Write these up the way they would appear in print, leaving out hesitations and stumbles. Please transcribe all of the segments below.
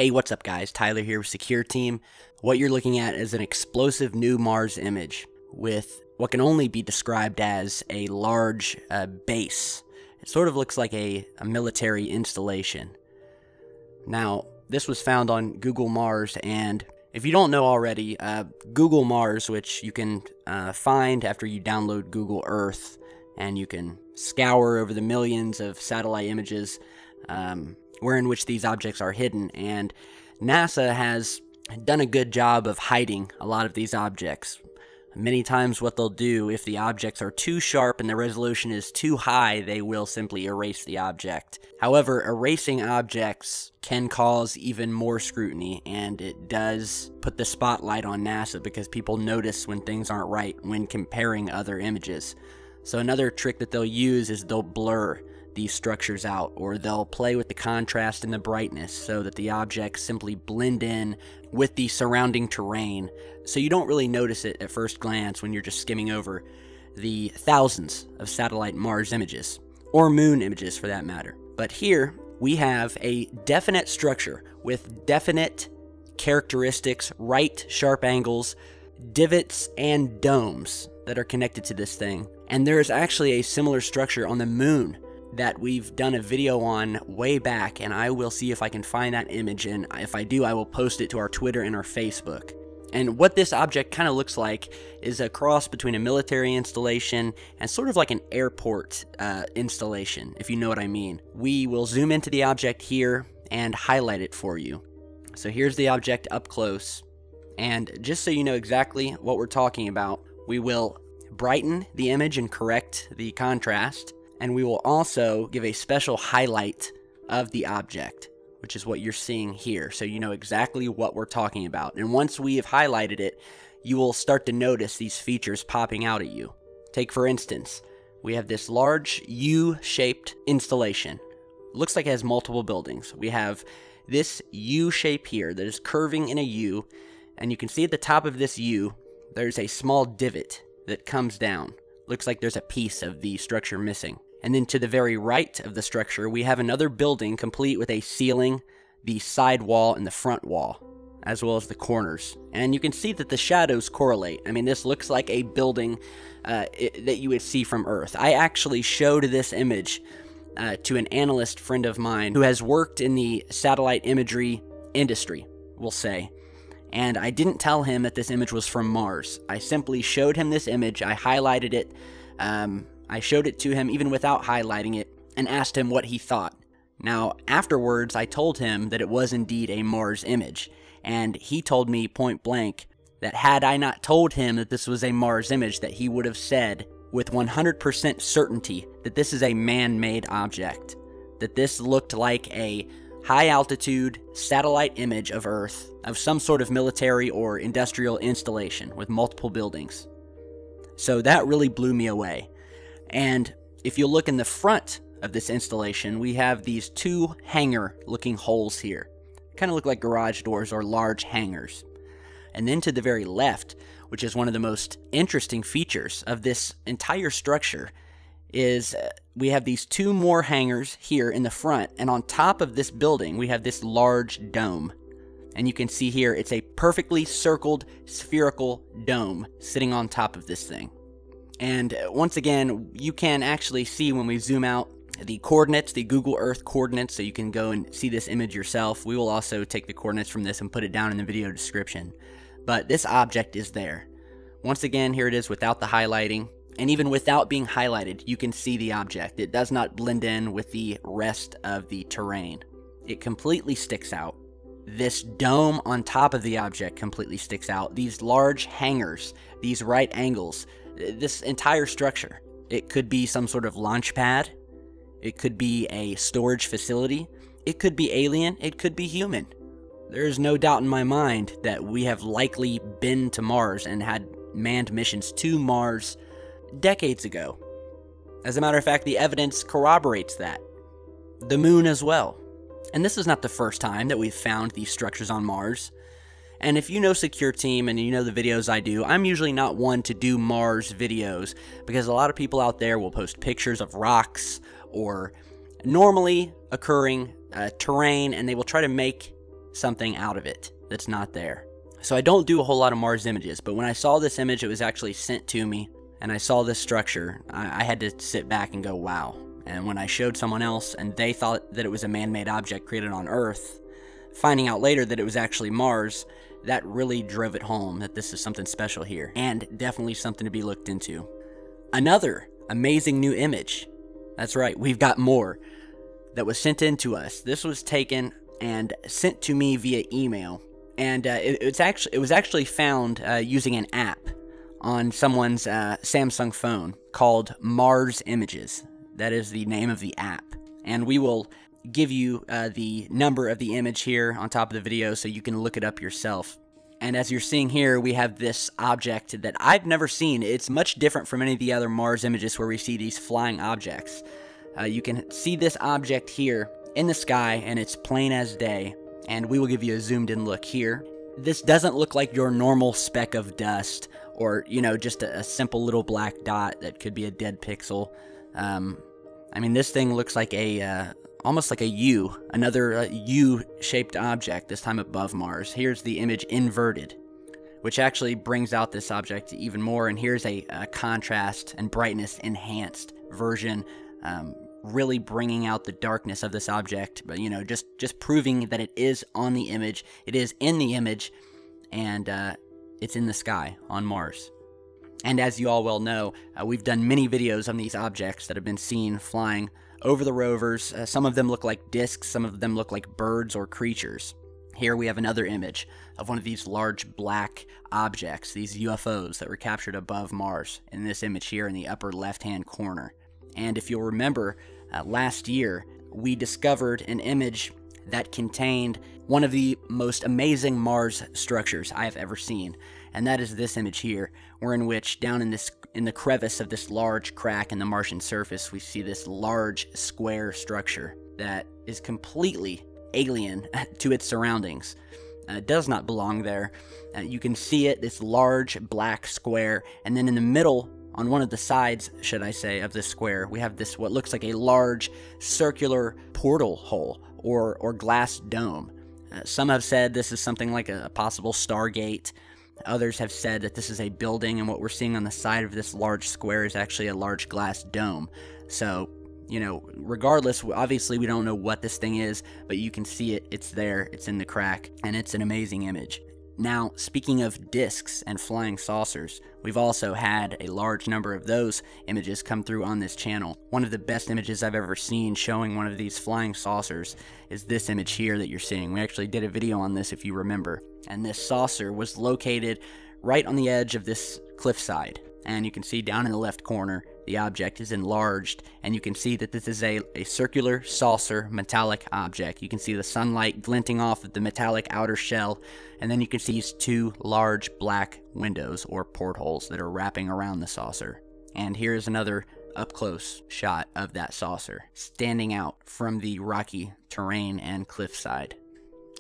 Hey, what's up guys? Tyler here with Secureteam. What you're looking at is an explosive new Mars image with what can only be described as a large base. It sort of looks like a military installation. Now, this was found on Google Mars, and if you don't know already, Google Mars, which you can find after you download Google Earth, and you can scour over the millions of satellite images in which these objects are hidden, and NASA has done a good job of hiding a lot of these objects. Many times what they'll do, if the objects are too sharp and the resolution is too high, they will simply erase the object. However, erasing objects can cause even more scrutiny, and it does put the spotlight on NASA because people notice when things aren't right when comparing other images. So another trick that they'll use is they'll blur these structures out, or they'll play with the contrast and the brightness so that the objects simply blend in with the surrounding terrain, so you don't really notice it at first glance when you're just skimming over the thousands of satellite Mars images, or moon images for that matter. But here we have a definite structure with definite characteristics, right sharp angles, divots, and domes that are connected to this thing. And there is actually a similar structure on the moon that we've done a video on way back, and I will see if I can find that image, and if I do, I will post it to our Twitter and our Facebook. And what this object kind of looks like is a cross between a military installation and sort of like an airport installation, if you know what I mean. We will zoom into the object here and highlight it for you. So here's the object up close, and just so you know exactly what we're talking about, we will brighten the image and correct the contrast, and we will also give a special highlight of the object, which is what you're seeing here, so you know exactly what we're talking about. And once we have highlighted it, you will start to notice these features popping out at you. Take for instance, we have this large U-shaped installation. Looks like it has multiple buildings. We have this U shape here that is curving in a U, and you can see at the top of this U, there's a small divot that comes down. Looks like there's a piece of the structure missing. And then to the very right of the structure, we have another building complete with a ceiling, the side wall, and the front wall, as well as the corners. And you can see that the shadows correlate. I mean, this looks like a building that you would see from Earth. I actually showed this image to an analyst friend of mine who has worked in the satellite imagery industry, we'll say. And I didn't tell him that this image was from Mars. I simply showed him this image, I highlighted it, I showed it to him even without highlighting it, and asked him what he thought. Now, afterwards, I told him that it was indeed a Mars image, and he told me point blank that had I not told him that this was a Mars image, that he would have said with 100% certainty that this is a man-made object, that this looked like a high-altitude satellite image of Earth, of some sort of military or industrial installation with multiple buildings. So that really blew me away. And if you look in the front of this installation, we have these two hangar-looking holes here. Kind of look like garage doors or large hangars. And then to the very left, which is one of the most interesting features of this entire structure, is we have these two more hangars here in the front, and on top of this building, we have this large dome. And you can see here, it's a perfectly circled, spherical dome sitting on top of this thing. And once again, you can actually see when we zoom out the coordinates, the Google Earth coordinates, so you can go and see this image yourself. We will also take the coordinates from this and put it down in the video description. But this object is there. Once again, here it is without the highlighting. And even without being highlighted, you can see the object. It does not blend in with the rest of the terrain. It completely sticks out. This dome on top of the object completely sticks out. These large hangars, these right angles, this entire structure. It could be some sort of launch pad. It could be a storage facility. It could be alien. It could be human. There is no doubt in my mind that we have likely been to Mars and had manned missions to Mars decades ago. As a matter of fact, the evidence corroborates that. The moon as well. And this is not the first time that we've found these structures on Mars. And if you know Secureteam and you know the videos I do, I'm usually not one to do Mars videos because a lot of people out there will post pictures of rocks or normally occurring terrain, and they will try to make something out of it that's not there. So I don't do a whole lot of Mars images, but when I saw this image, it was actually sent to me, and I saw this structure, I had to sit back and go, wow. And when I showed someone else, and they thought that it was a man-made object created on Earth, finding out later that it was actually Mars, that really drove it home that this is something special here, and definitely something to be looked into. Another amazing new image. That's right, we've got more that was sent in to us. This was taken and sent to me via email, and it was actually found using an app on someone's Samsung phone called Mars Images. That is the name of the app, and we will give you the number of the image here on top of the video so you can look it up yourself. And as you're seeing here, we have this object that I've never seen. It's much different from any of the other Mars images where we see these flying objects. You can see this object here in the sky, and it's plain as day. And we will give you a zoomed in look here. This doesn't look like your normal speck of dust, or, you know, just a simple little black dot that could be a dead pixel. I mean, this thing looks like a almost like a U, another U-shaped object, this time above Mars. Here's the image inverted, which actually brings out this object even more, and here's a contrast and brightness enhanced version, really bringing out the darkness of this object, but, you know, just proving that it is on the image, it is in the image, and it's in the sky on Mars. And as you all well know, we've done many videos on these objects that have been seen flying over the rovers. Some of them look like discs, some of them look like birds or creatures. Here we have another image of one of these large black objects, these UFOs that were captured above Mars, in this image here in the upper left-hand corner. And if you'll remember, last year we discovered an image that contained one of the most amazing Mars structures I have ever seen, and that is this image here, wherein which down in the crevice of this large crack in the Martian surface, we see this large square structure that is completely alien to its surroundings. It does not belong there. You can see it, this large black square, and then in the middle, on one of the sides, should I say, of this square, we have this what looks like a large circular portal hole or glass dome. Some have said this is something like a possible Stargate. Others have said that this is a building, and what we're seeing on the side of this large square is actually a large glass dome. So, you know, regardless, obviously we don't know what this thing is, but you can see it, it's there, it's in the crack, and it's an amazing image. Now, speaking of discs and flying saucers, we've also had a large number of those images come through on this channel. One of the best images I've ever seen showing one of these flying saucers is this image here that you're seeing. We actually did a video on this, if you remember, and this saucer was located right on the edge of this cliffside. And you can see down in the left corner, the object is enlarged, and you can see that this is a circular saucer metallic object. You can see the sunlight glinting off of the metallic outer shell, and then you can see these two large black windows or portholes that are wrapping around the saucer. And here's another up-close shot of that saucer, standing out from the rocky terrain and cliffside.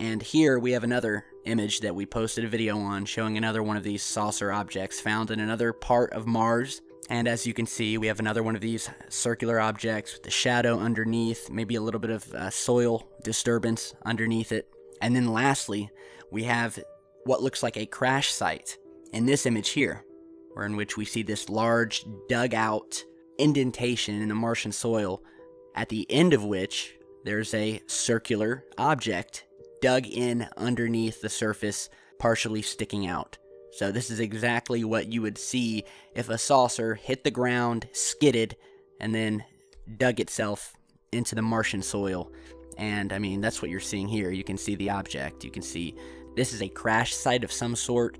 And here we have another image that we posted a video on showing another one of these saucer objects found in another part of Mars. And as you can see, we have another one of these circular objects with the shadow underneath, maybe a little bit of soil disturbance underneath it. And then lastly, we have what looks like a crash site in this image here, where in which we see this large dug out indentation in the Martian soil, at the end of which there's a circular object dug in underneath the surface, partially sticking out. So this is exactly what you would see if a saucer hit the ground, skidded, and then dug itself into the Martian soil. And I mean, that's what you're seeing here. You can see the object. You can see this is a crash site of some sort,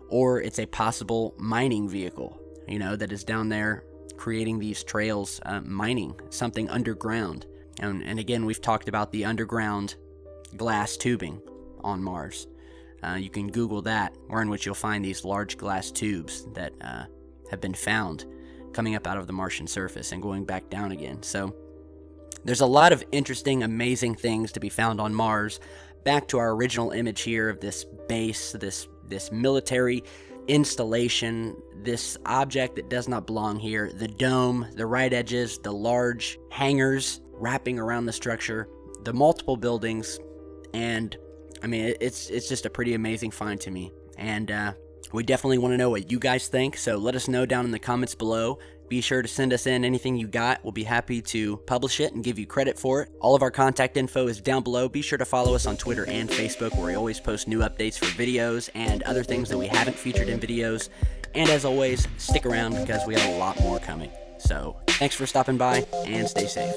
or it's a possible mining vehicle, you know, that is down there creating these trails, mining something underground. And again, we've talked about the underground glass tubing on Mars. You can Google that, where in which you'll find these large glass tubes that have been found coming up out of the Martian surface and going back down again. So there's a lot of interesting, amazing things to be found on Mars. Back to our original image here of this base, this military installation, this object that does not belong here, the dome, the right edges, the large hangars wrapping around the structure, the multiple buildings, and I mean, it's just a pretty amazing find to me. And we definitely want to know what you guys think, so let us know down in the comments below. Be sure to send us in anything you got. We'll be happy to publish it and give you credit for it. All of our contact info is down below. Be sure to follow us on Twitter and Facebook, where we always post new updates for videos and other things that we haven't featured in videos. And as always, stick around because we have a lot more coming. So thanks for stopping by, and stay safe.